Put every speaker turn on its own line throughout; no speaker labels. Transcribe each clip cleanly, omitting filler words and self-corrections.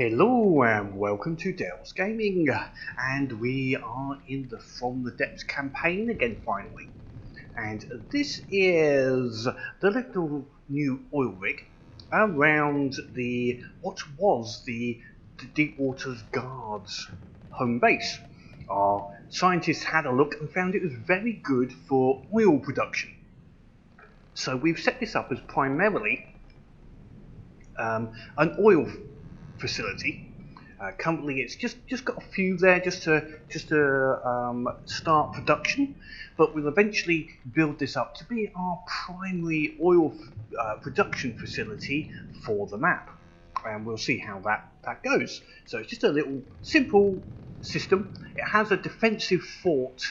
Hello and welcome to Dell's Gaming, and we are in the From the Depths campaign again finally, and this is the little new oil rig around what was the Deepwater Guard's home base. Our scientists had a look and found it was very good for oil production, so we've set this up as primarily an oil facility. Currently, it's just got a few there just to start production, but we'll eventually build this up to be our primary oil production facility for the map, and we'll see how that goes. So it's just a little simple system. It has a defensive fort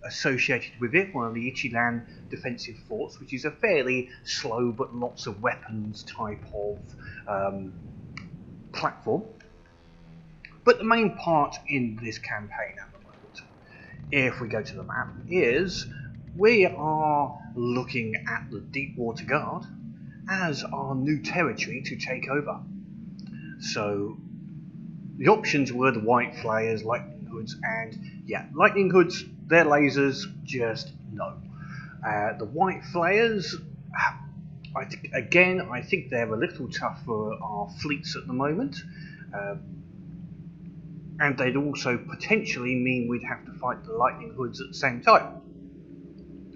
associated with it, one of the Ichilan defensive forts, which is a fairly slow but lots of weapons type of platform. But the main part in this campaign at the moment, if we go to the map, is we are looking at the Deepwater Guard as our new territory to take over. So the options were the white flares, lightning hoods, and yeah, lightning hoods, their lasers, just no. The white flares, I think they're a little tough for our fleets at the moment, and they'd also potentially mean we'd have to fight the lightning hoods at the same time.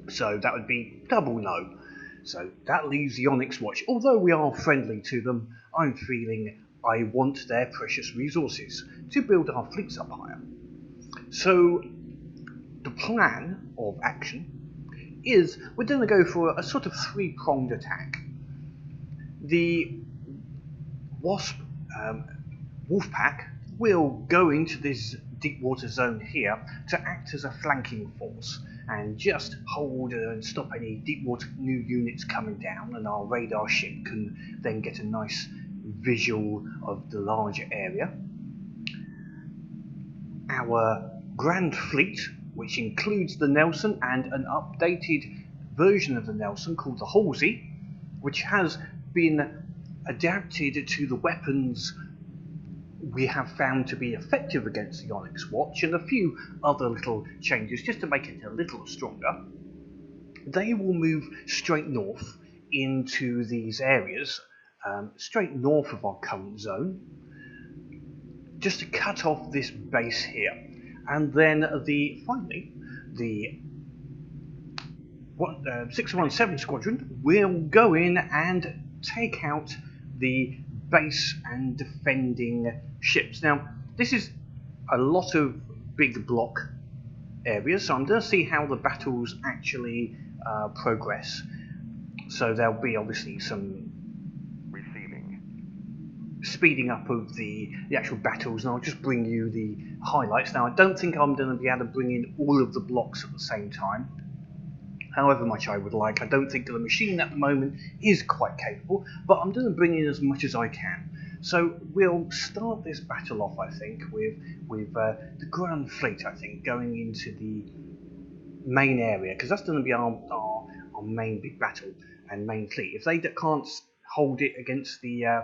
So that would be double no. So that leaves the Onyx Watch. Although we are friendly to them, I'm feeling I want their precious resources to build our fleets up higher. So the plan of action is we're going to go for a sort of three-pronged attack. The Wasp wolf pack will go into this deep water zone here to act as a flanking force and just hold and stop any deep water new units coming down, and our radar ship can then get a nice visual of the larger area. Our Grand Fleet, which includes the Nelson and an updated version of the Nelson called the Halsey, which has been adapted to the weapons we have found to be effective against the Onyx Watch, and a few other little changes just to make it a little stronger. They will move straight north into these areas, straight north of our current zone, just to cut off this base here. And then finally, the 617 Squadron will go in and take out the base and defending ships. Now, this is a lot of big block areas, so I'm going to see how the battles actually progress. So there'll be obviously some speeding up of the actual battles, and I'll just bring you the highlights. Now, I don't think I'm going to be able to bring in all of the blocks at the same time, however much I would like. I don't think that the machine at the moment is quite capable, but I'm going to bring in as much as I can. So we'll start this battle off, I think, with the Grand Fleet, I think, going into the main area, because that's going to be our main big battle and main fleet. If they can't hold it against the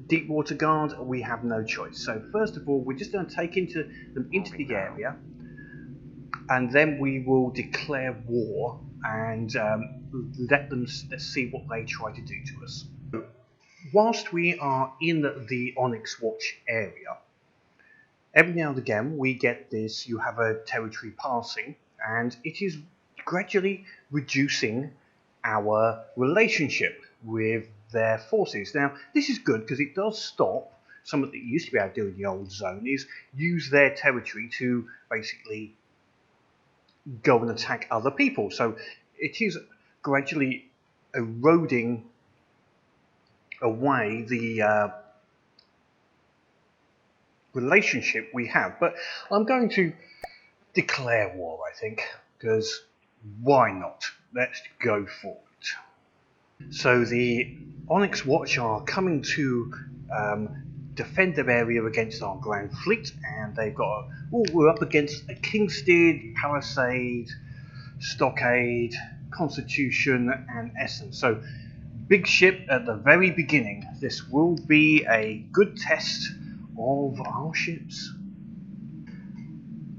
Deepwater Guard, we have no choice. So first of all, we're just going to take them into the area, and then we will declare war and let's see what they try to do to us. Whilst we are in the Onyx Watch area, every now and again we get this, you have a territory passing, and it is gradually reducing our relationship with their forces. Now, this is good because it does stop something that you used to be able to do in the old zone, is use their territory to basically go and attack other people. So it is gradually eroding away the relationship we have. But I'm going to declare war, I think, because why not? Let's go for it. So the Onyx Watch are coming to defend their area against our Grand Fleet, and they've got we're up against a Kingstead, Palisade, Stockade, Constitution, and Essence. So big ship at the very beginning. This will be a good test of our ships.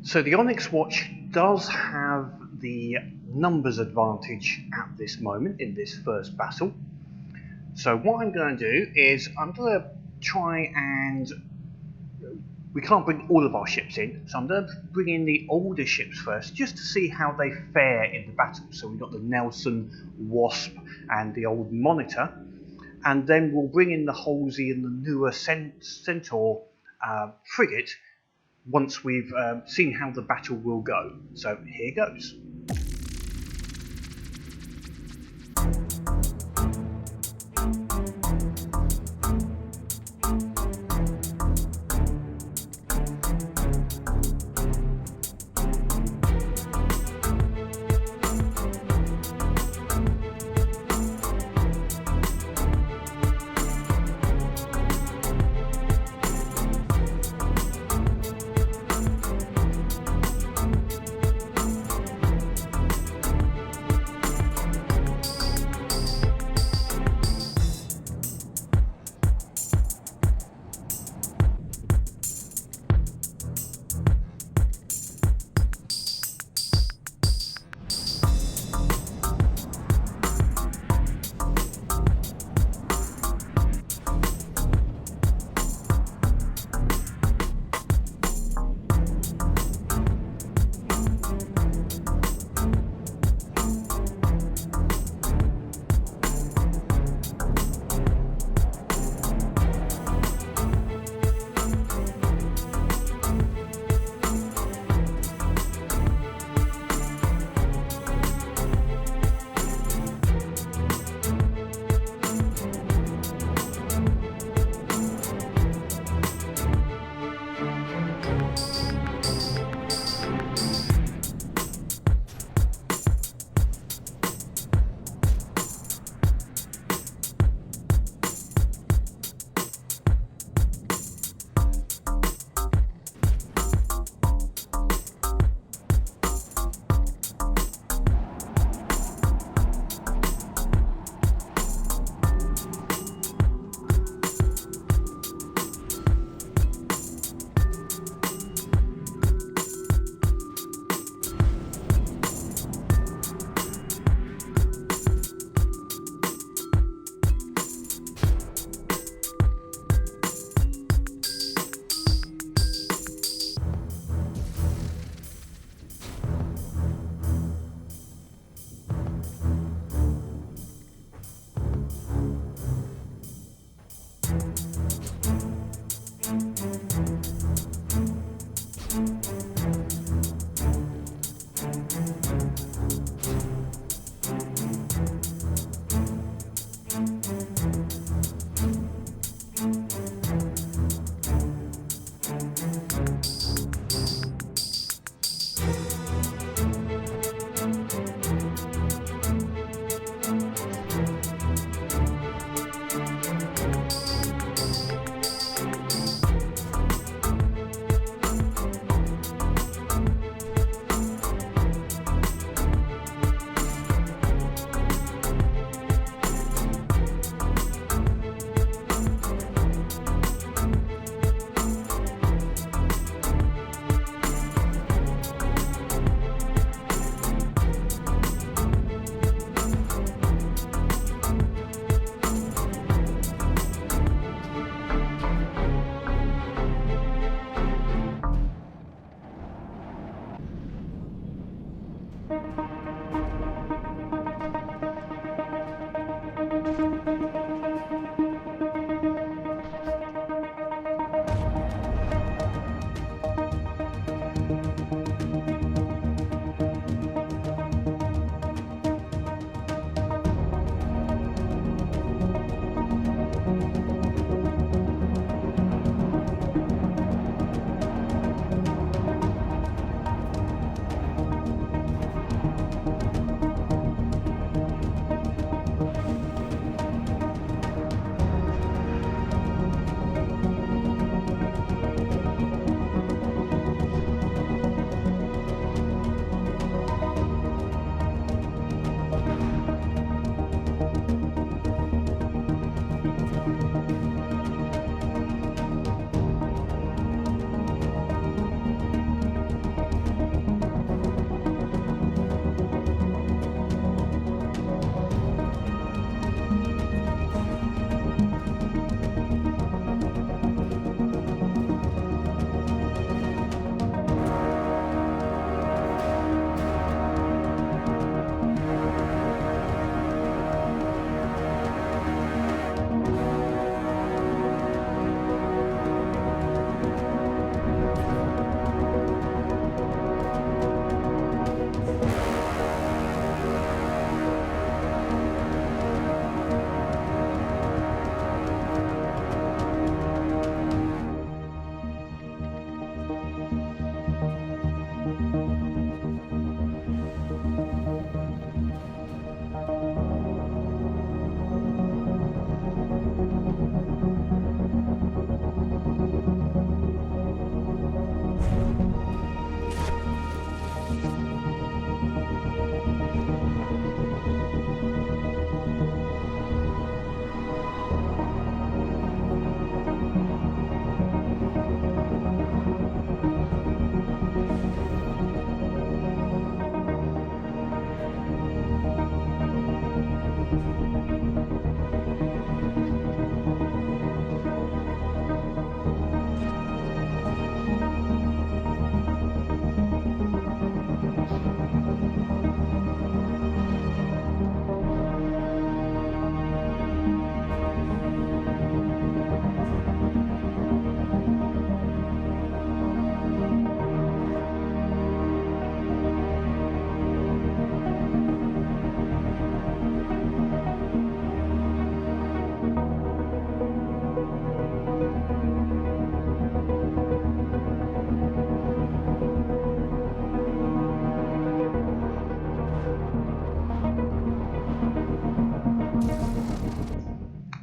So the Onyx Watch does have the numbers advantage at this moment in this first battle. So what I'm going to do is I'm going to try and... we can't bring all of our ships in, so I'm going to bring in the older ships first, just to see how they fare in the battle. So we've got the Nelson, Wasp, and the old Monitor, and then we'll bring in the Halsey and the newer Centaur frigate once we've seen how the battle will go. So here goes.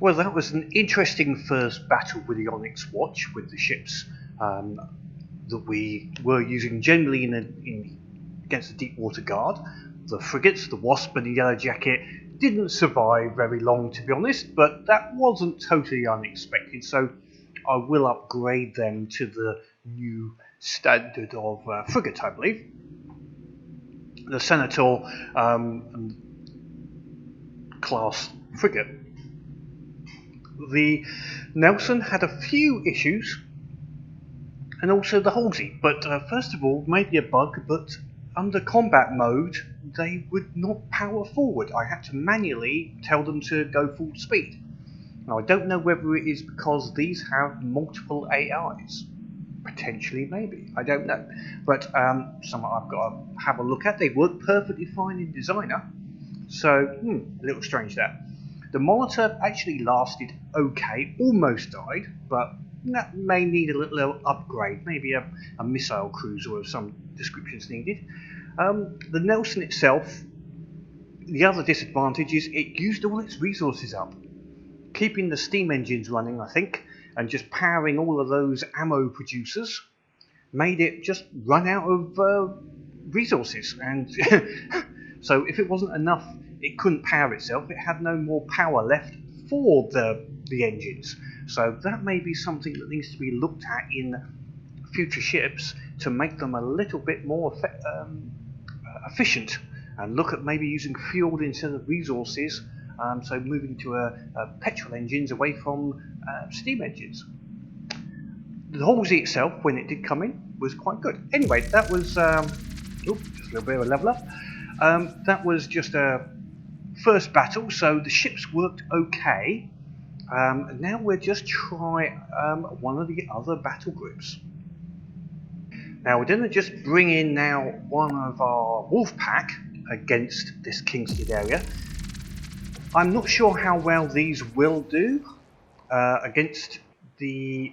Well, that was an interesting first battle with the Onyx Watch, with the ships that we were using generally against the Deepwater Guard. The frigates, the Wasp and the Yellow Jacket, didn't survive very long, to be honest, but that wasn't totally unexpected, so I will upgrade them to the new standard of frigate, I believe. The Senator class frigate. The Nelson had a few issues, and also the Halsey, but first of all, maybe a bug, but under combat mode, they would not power forward. I had to manually tell them to go full speed. Now, I don't know whether it is because these have multiple AIs. Potentially, maybe. I don't know. But something I've got to have a look at. They work perfectly fine in Designer. So, a little strange there. The Monitor actually lasted okay. Almost died, but that may need a little upgrade. Maybe a missile cruiser of some descriptions needed. The Nelson itself, the other disadvantage is it used all its resources up. Keeping the steam engines running, I think, and just powering all of those ammo producers made it just run out of resources. And so if it wasn't enough, it couldn't power itself. It had no more power left for the engines. So that may be something that needs to be looked at in future ships to make them a little bit more efficient, and look at maybe using fuel instead of resources. So moving to petrol engines away from steam engines. The Halsey itself, when it did come in, was quite good. Anyway, that was just a little bit of a level up. That was just a first battle, so the ships worked okay. Now we'll just try one of the other battle groups. Now we're going to just bring in now one of our wolf pack against this Kingstead area. I'm not sure how well these will do against the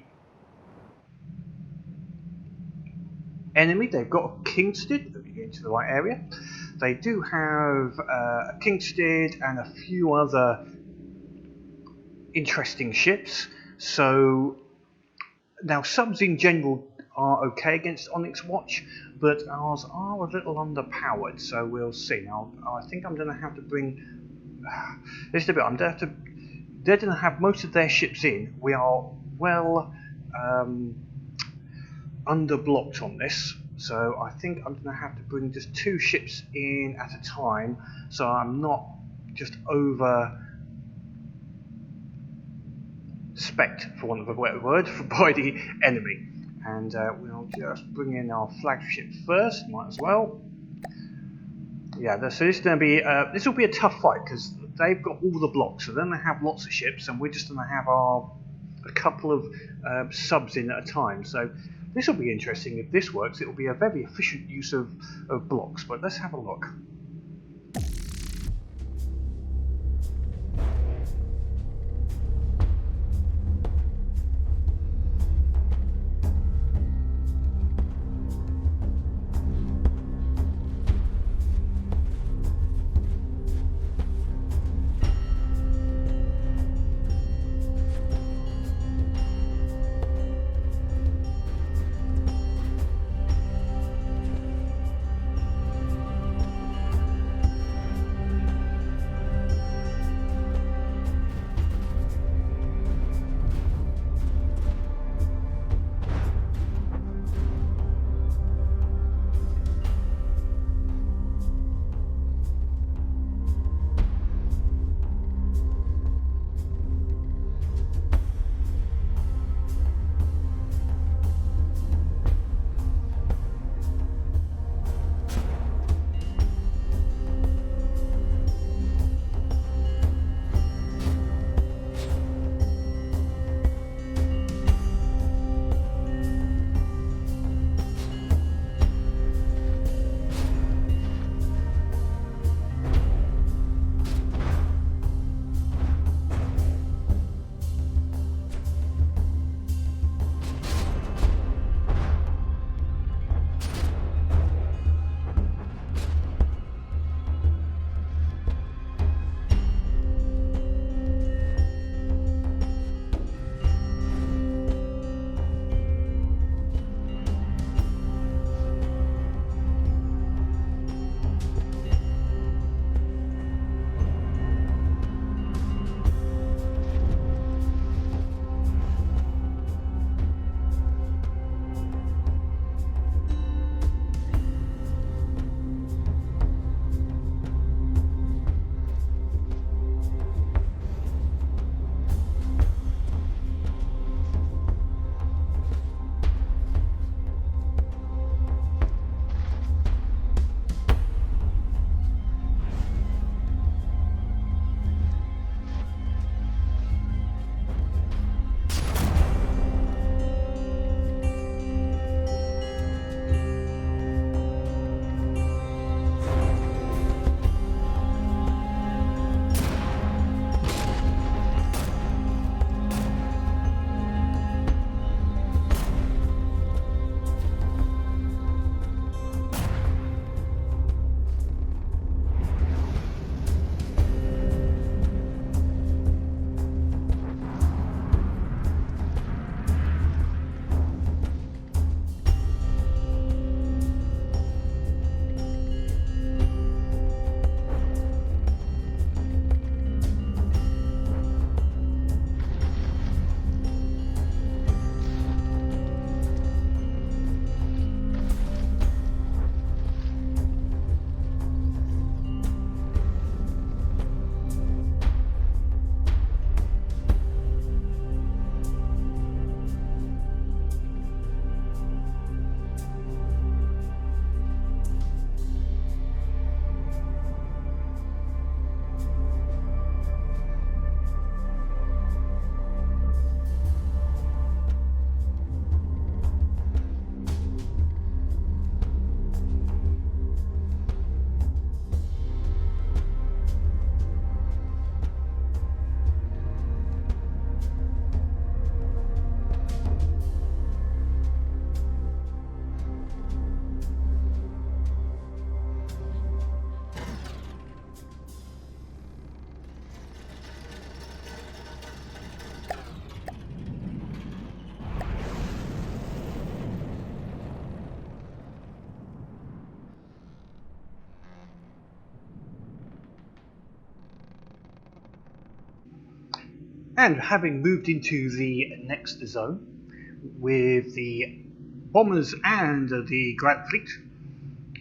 enemy. They've got a Kingstead. Let me get into the right area. They do have a Kingstead and a few other interesting ships. So now subs in general are okay against Onyx Watch, but ours are a little underpowered. So we'll see. Now I think I'm going to have to bring. They're going to have most of their ships in. We are well underblocked on this, so I think I'm going to have to bring just 2 ships in at a time, so I'm not just over specced, for want of a better word, by the enemy. And we'll just bring in our flagship first, might as well. Yeah, so this is going to be this will be a tough fight because they've got all the blocks, so then they have lots of ships, and we're just going to have a couple of subs in at a time. So this will be interesting. If this works, it will be a very efficient use of blocks. But let's have a look. And having moved into the next zone with the bombers and the Grand Fleet,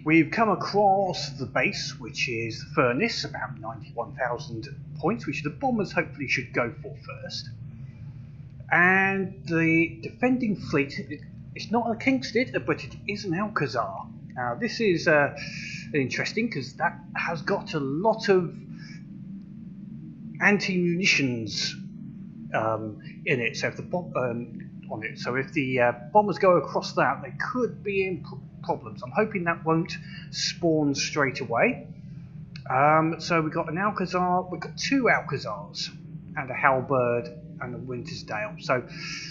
we've come across the base, which is the Furnace, about 91,000 points, which the bombers hopefully should go for first. And the defending fleet, it's not a Kingstead, but it is an Alcazar. Now this is interesting because that has got a lot of anti-munitions in it. So if the on it, so if the bombers go across that, they could be in problems. I'm hoping that won't spawn straight away. So we've got an Alcazar, we've got two Alcazars, and a Halberd and a Wintersday. So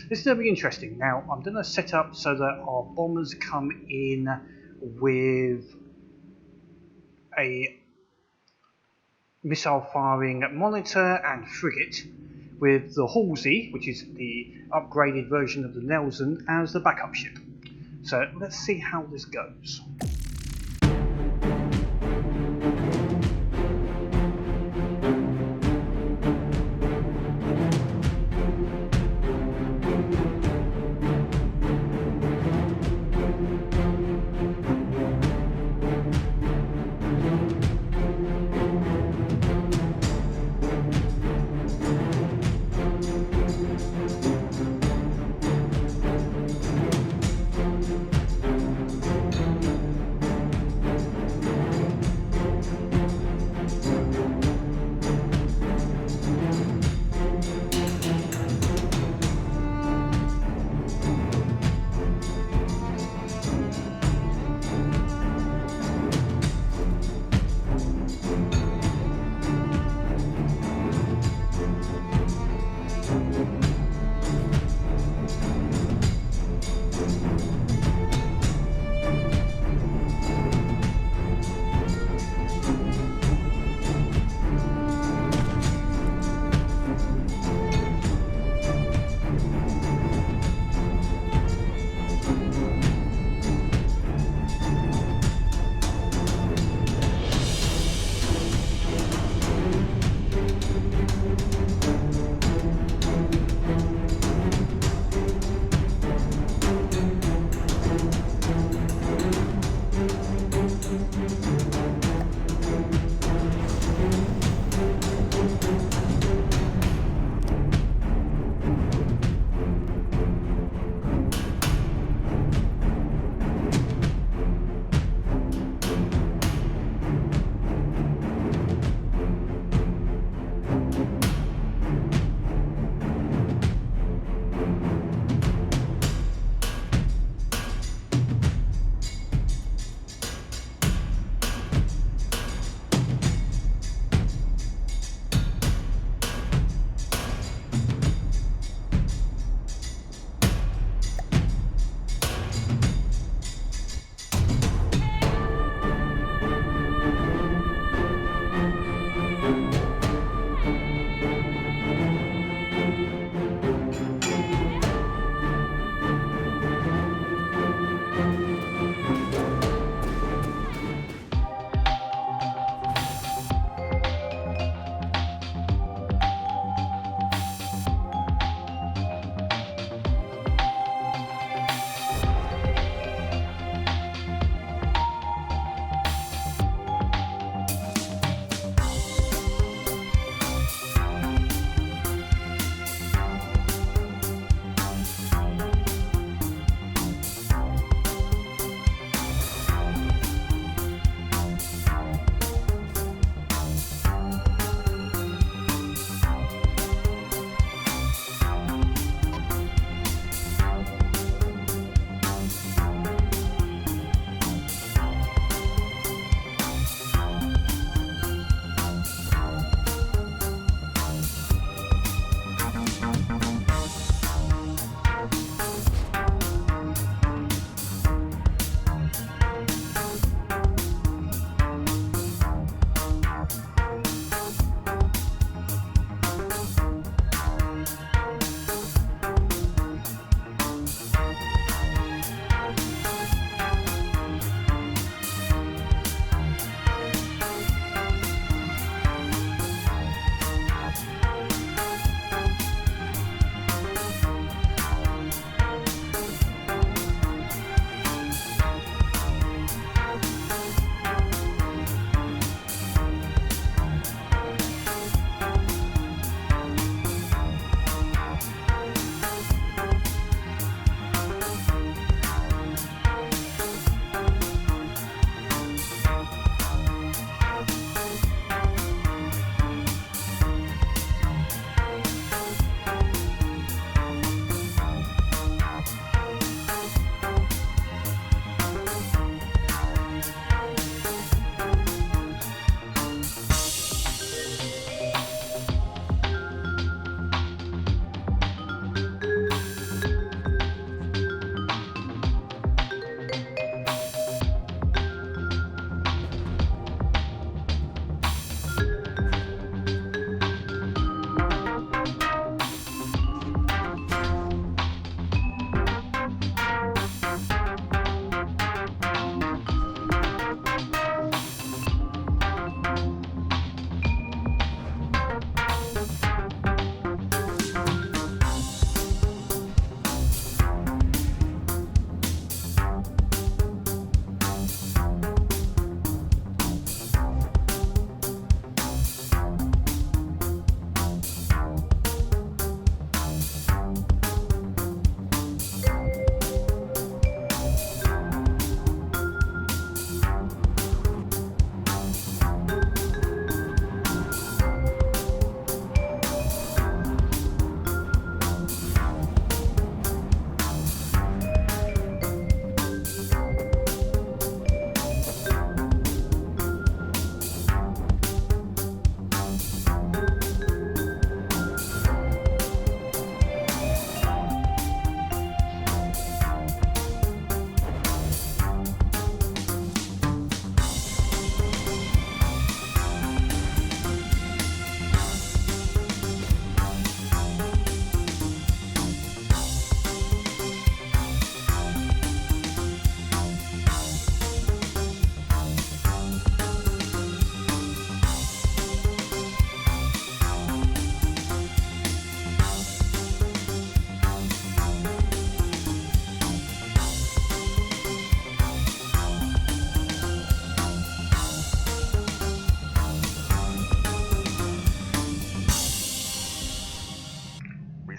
this is going to be interesting. Now I'm going to set up so that our bombers come in with a missile firing monitor and frigate, with the Halsey, which is the upgraded version of the Nelson, as the backup ship. So let's see how this goes.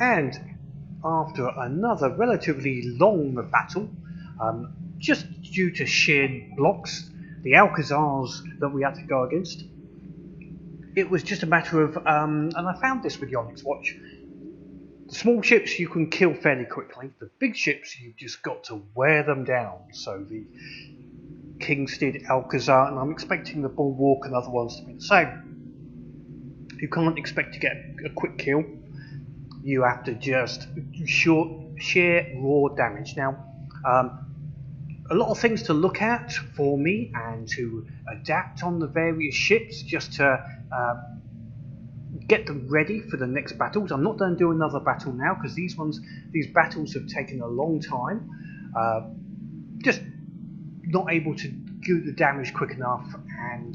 And after another relatively long battle, just due to sheer blocks, the Alcazars that we had to go against, it was just a matter of, and I found this with the Onyx Watch, the small ships you can kill fairly quickly, the big ships you've just got to wear them down. So the Kingstead, Alcazar, and I'm expecting the Bulwark and other ones to be the same. You can't expect to get a quick kill. You have to just sheer raw damage. Now, a lot of things to look at for me and to adapt on the various ships just to get them ready for the next battles. I'm not going to do another battle now because these battles have taken a long time. Just not able to do the damage quick enough, and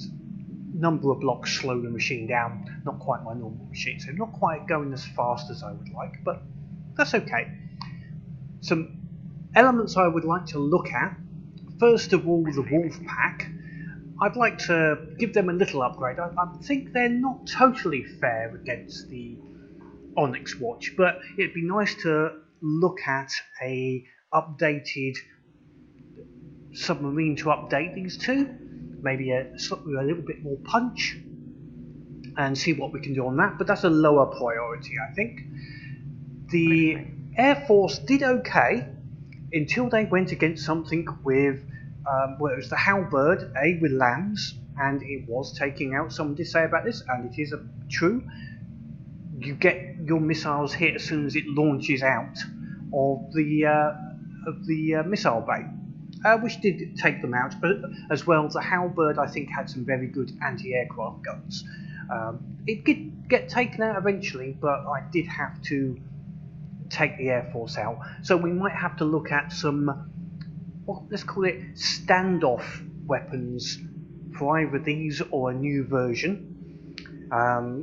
number of blocks slow the machine down. Not quite my normal machine, so not quite going as fast as I would like, but that's okay. Some elements I would like to look at. First of all, the Wolf Pack. I'd like to give them a little upgrade. I think they're not totally fair against the Onyx Watch, but it'd be nice to look at a updated submarine to update these two. Maybe a little bit more punch, and see what we can do on that. But that's a lower priority, I think. The Air Force did okay until they went against something with, well, it was the Halberd, with lambs, and it was taking out. Someone did say about this, and it is true. You get your missiles hit as soon as it launches out of the missile bay, which did take them out. But as well, the Halberd I think had some very good anti-aircraft guns. It did get taken out eventually, but I did have to take the Air Force out. So we might have to look at some, well, let's call it standoff weapons for either these or a new version,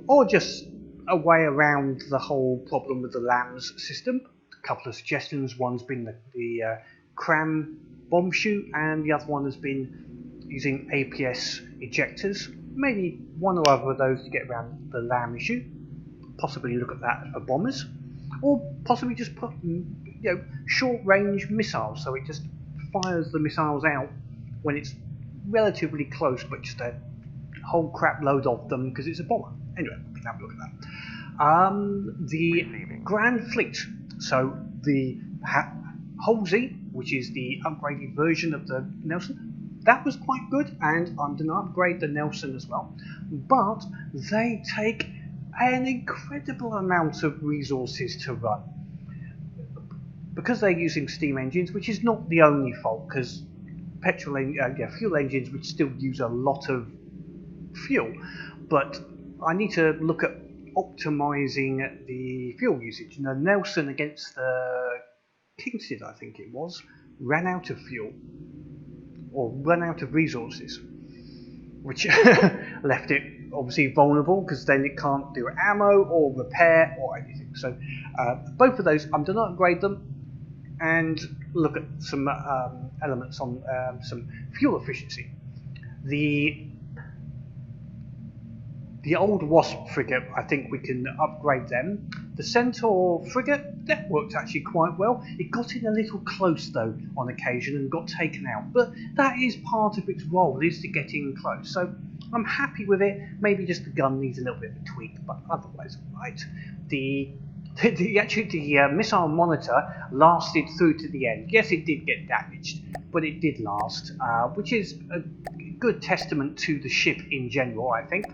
or just a way around the whole problem with the LAMS system. A couple of suggestions. One's been the cram bomb chute, and the other one has been using APS ejectors. Maybe one or other of those to get around the LAM issue. Possibly look at that for bombers, or possibly just put short-range missiles, so it just fires the missiles out when it's relatively close, but just a whole crap load of them because it's a bomber. Anyway, we can have a look at that. The Grand Fleet, so the Halsey, which is the upgraded version of the Nelson, that was quite good, and I'm going to upgrade the Nelson as well. But they take an incredible amount of resources to run because they're using steam engines, which is not the only fault, because fuel engines would still use a lot of fuel. But I need to look at optimizing the fuel usage. And the Nelson against the Kingstead, I think it was, ran out of fuel, or ran out of resources, which left it obviously vulnerable, because then it can't do ammo or repair or anything. So both of those, I'm going to upgrade them and look at some elements on some fuel efficiency. The old Wasp frigate, I think we can upgrade them. The Centaur frigate, that worked actually quite well. It got in a little close though on occasion and got taken out, but that is part of its role, is to get in close. So I'm happy with it. Maybe just the gun needs a little bit of a tweak, but otherwise alright. The missile monitor lasted through to the end. Yes, it did get damaged, but it did last, which is a good testament to the ship in general, I think.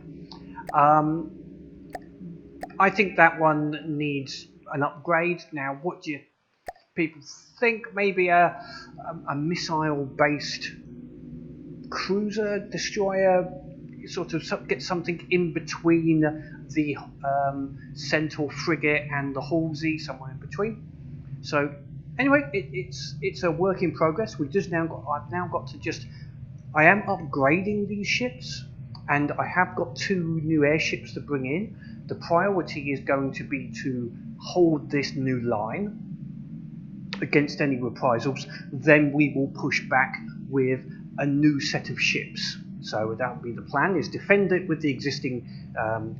I think that one needs an upgrade. Now, what do you people think? Maybe a missile-based cruiser, destroyer, sort of get something in between the Centaur frigate and the Halsey, somewhere in between. So anyway, it's a work in progress. I've now got to just, I am upgrading these ships, and I have got 2 new airships to bring in. The priority is going to be to hold this new line against any reprisals. Then we will push back with a new set of ships. So that will be the plan, is defend it with the existing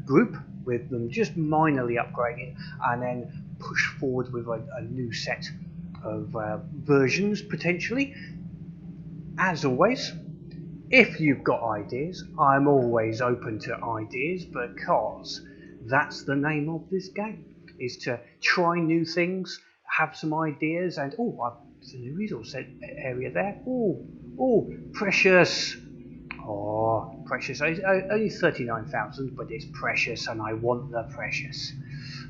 group, with them just minorly upgraded, and then push forward with a new set of versions potentially. As always, if you've got ideas, I'm always open to ideas, because that's the name of this game, is to try new things, have some ideas, and there's a new resource area there. Oh, precious. Oh, precious. Only 39,000, but it's precious, and I want the precious.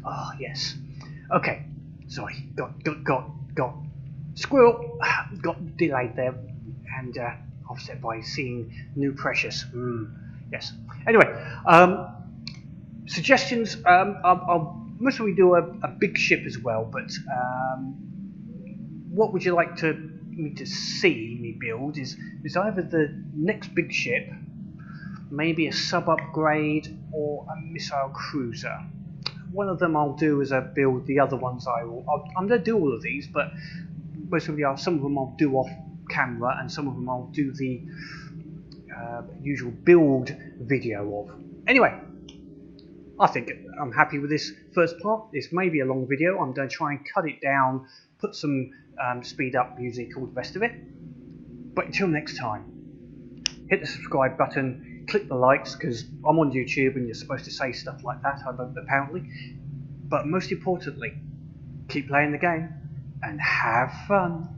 Oh, yes. Okay. Sorry. Got squirrel. Got delayed there, and offset by seeing new precious. Yes. Anyway, suggestions. I'll mostly do a big ship as well, but what would you like me to see me build is either the next big ship, maybe a sub upgrade, or a missile cruiser. One of them I'll do as a build, the other ones I'm going to do all of these, but some of them I'll do off camera, and some of them I'll do the usual build video of. Anyway, I think I'm happy with this first part. This may be a long video. I'm going to try and cut it down, put some speed up music, all the rest of it. But until next time, hit the subscribe button, click the likes, because I'm on YouTube and you're supposed to say stuff like that, apparently. But most importantly, keep playing the game and have fun.